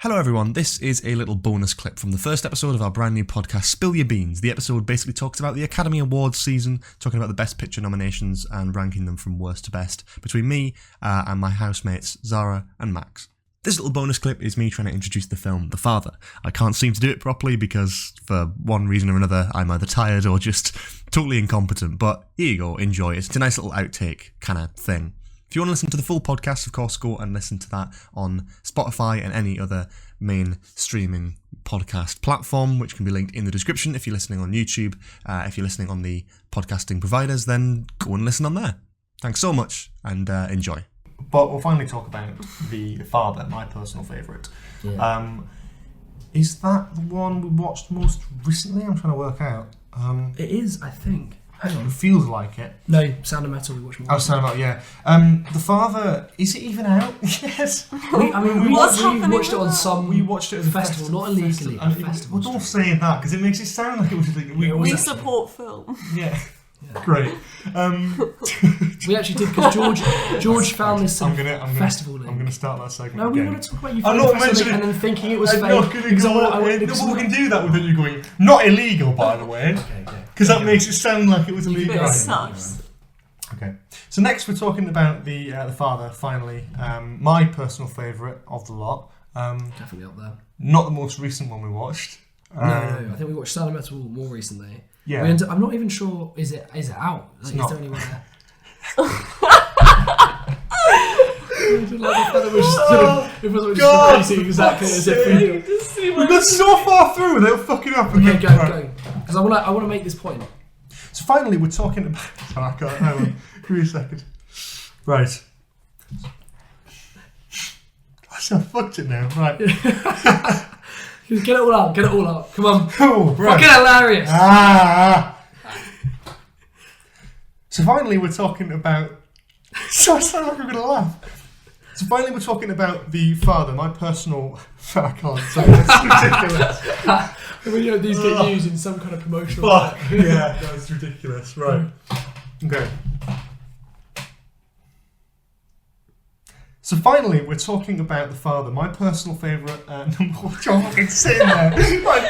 Hello everyone, this is a little bonus clip from the first episode of our brand new podcast, Spill Your Beans. The episode basically talks about the Academy Awards season, talking about the Best Picture nominations and ranking them from worst to best between me and my housemates Zara and Max. This little bonus clip is me trying to introduce the film The Father. I can't seem to do it properly because for one reason or another I'm either tired or just totally incompetent, but here you go, enjoy. It's a nice little outtake kind of thing. If you want to listen to the full podcast, of course, go and listen to that on Spotify and any other main streaming podcast platform, which can be linked in the description. If you're listening on YouTube, if you're listening on the podcasting providers, then go and listen on there. Thanks so much, and enjoy. But we'll finally talk about The Father, my personal favourite. Yeah. Is that the one we watched most recently? I'm trying to work out. It is, I think. Hang on. It feels like it. No, Sound of Metal we watched more. Oh, Sound of Metal, yeah. The Father, is it even out? Yes. We watched it on some festival, not illegally. We're all saying that because it makes it sound like it was illegal. We support film. Yeah. Great. We actually did because George found this festival link. I'm going to start that segment. No, again. we want to talk about you finding festival link and then thinking it was fake. No, but we can do that without you going, not illegal, by the way. Because that makes it sound like it was illegal. It sucks. Okay. So next we're talking about the Father, finally. My personal favourite of the lot. Definitely up there. Not the most recent one we watched. No, I think we watched Sound of Metal more recently. Yeah. I'm not even sure, is it out? Like, is there anywhere? We got so far through without fucking up. Okay, go. Because I want to make this point. So finally, we're talking about. Sorry, I can't. Hang on. Give me a second. Right. I fucked it now. Right. Get it all out. Come on. Cool. Right. Fucking hilarious. So finally, we're talking about. So I sound like I'm gonna laugh. So finally, we're talking about The Father, my personal. I can't say it's ridiculous. These get used in some kind of promotional. Fuck. Yeah, that's ridiculous. Right. Okay. So finally, we're talking about The Father, my personal favourite number one. I'm fucking sitting there. I'm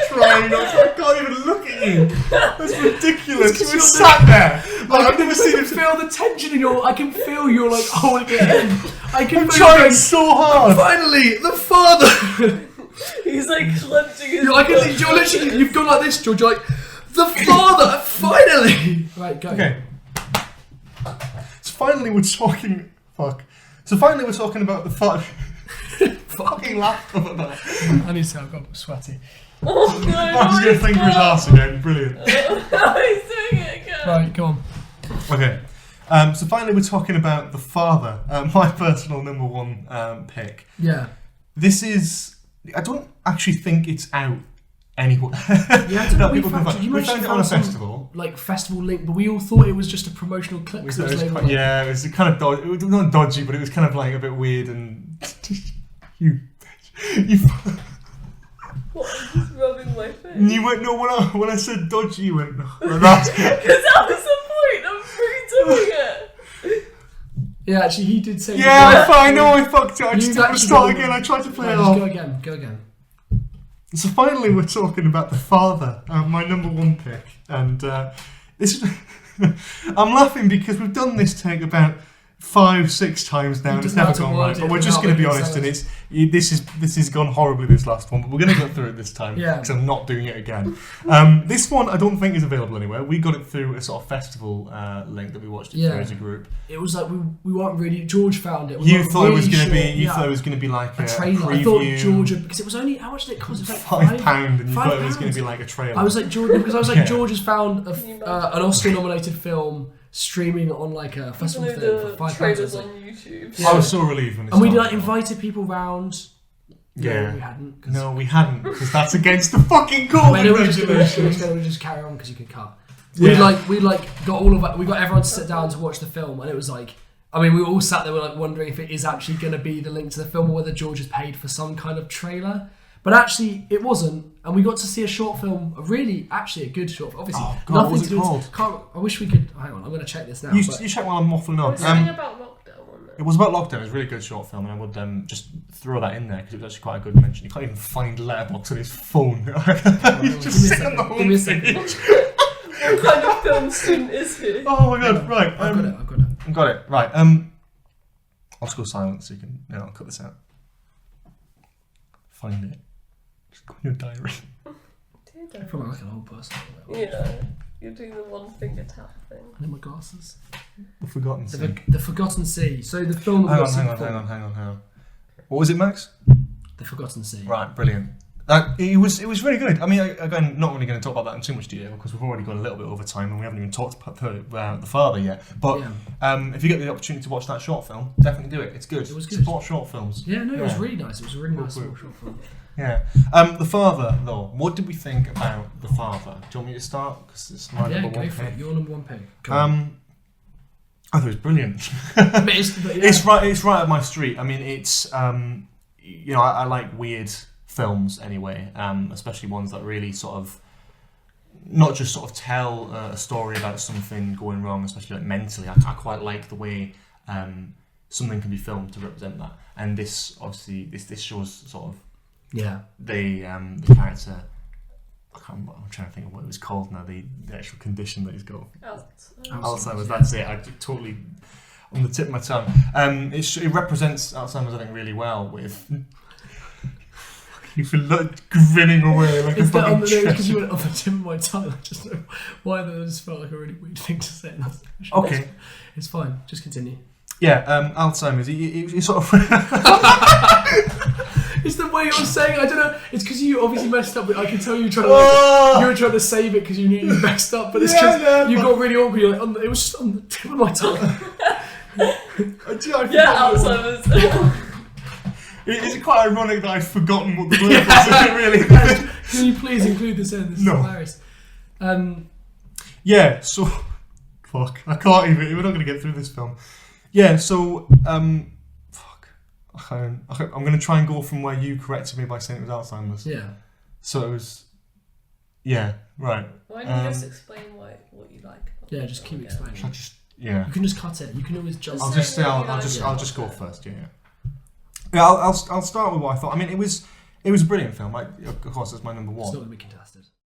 trying. I can't even look at you. That's ridiculous. You were sat there. Like, I've never seen him. Feel the tension in your. I can feel you're like holding it in. I'm trying so hard. Finally, The Father. He's like clenching his. You're literally. You've gone like this, George. You're like, The Father. Finally. Right, go. Okay. So finally, we're talking. Fuck. So finally, we're talking about The Father. Fucking laugh about that. I need to say I've got sweaty. Oh no! Max's gonna finger his arse again. Brilliant. He's doing it again. Right, go on. Okay. So finally, we're talking about The Father, my personal number one pick. Yeah. This is. I don't actually think it's out anywhere. Yeah, I don't know. We found it on a festival. Like festival link, but we all thought it was just a promotional clip. It was kind of dodgy. It was not dodgy, but it was kind of like a bit weird and you. What? I'm just rubbing my face. And you went no when I said dodgy. You went no. Like that. Because that was the point. I'm doing it. Yeah, actually, he did say. Yeah, I know I fucked it. I just didn't start again. I tried to play it off. Go again. So finally, we're talking about The Father, my number one pick, and this. I'm laughing because we've done this take about 5-6 times now, and it's never gone right. But we're just going to be honest, and this has gone horribly, this last one, but we're going to go through it this time because I'm not doing it again. This one I don't think is available anywhere. We got it through a sort of festival link that we watched it through as a group. It was like we weren't really. George found it. You thought it was going to be. You thought it was going to be like a trailer. Preview. I thought George, because it was only, how much did it cost? It was like £5, and you thought it was going to be like a trailer. I was like George, because I was like George has found an Oscar-nominated film streaming on like a festival thing for £5. Trailers on YouTube. I was so relieved when it and we started. like invited people round. Yeah. No, we hadn't. Because that's against the fucking COVID regulations. We'll just carry on because you can cut. We got everyone to sit down to watch the film, and it was like, I mean, we were all sat there, like wondering if it is actually going to be the link to the film or whether George has paid for some kind of trailer. But actually, it wasn't, and we got to see a short film, a good short film. Obviously, what was it called? I wish we could. Hang on, I'm going to check this now. You check while I'm waffling on. Something about lockdown, wasn't it? It was about lockdown. It was a really good short film, and I would just throw that in there because it was actually quite a good mention. You can't even find Letterboxd on his phone. He's just sitting on the whole thing. What kind of film student is he? Oh my god! Right, I've got it. Right. I'll just go silent so you can. I'll cut this out. Find it. Just go in your diary. I feel like an old person. Yeah, you're doing the one finger tap thing. I need my glasses. The Forgotten Sea. The Forgotten Sea. So the film. Hang on. What was it, Max? The Forgotten Sea. Right, brilliant. It was really good. I mean, again, not really going to talk about that in too much detail because we've already gone a little bit over time and we haven't even talked about the father yet. But if you get the opportunity to watch that short film, definitely do it. It's good. It was good. Support short films. Yeah, no, it was really nice. It was a really nice short film. Yeah. The father, though. What did we think about the father? Do you want me to start? Because it's my number one pick. Your number one pick. I thought it was brilliant. It's right up my street. I mean, it's I like weird films anyway, especially ones that really sort of not just sort of tell a story about something going wrong, especially like mentally. I quite like the way something can be filmed to represent that, and this obviously this shows sort of the character. I'm trying to think of what it was called now. The actual condition that he's got. Alzheimer's. That's it. I totally on the tip of my tongue. It represents Alzheimer's, I think, really well with. You feel like grinning away like a fucking because you went off the tip of my tongue. I just know why that just felt like a really weird thing to say. Okay, it's fine. Just continue. Yeah, Alzheimer's. He sort of. It's the way you're saying it. I don't know. It's because you obviously messed up. But I can tell you were trying to save it because you knew you messed up. But it's because you got really awkward. You're like, it was just on the tip of my tongue. Alzheimer's. It's quite ironic that I've forgotten what the word was. Really. Can you please include this in? This is hilarious. Yeah. So, fuck. I can't even. We're not going to get through this film. Yeah. So, I'm going to try and go from where you corrected me by saying it was Alzheimer's. Yeah. So it was. Yeah. Right. Why don't you just explain what you like? Yeah. Just keep explaining. Should I just? Yeah. You can just cut it. You can always jump. I'll just go first. Yeah. Yeah, I'll start with what I thought. I mean, it was a brilliant film. Of course, it's my number one. It's not going to be contested.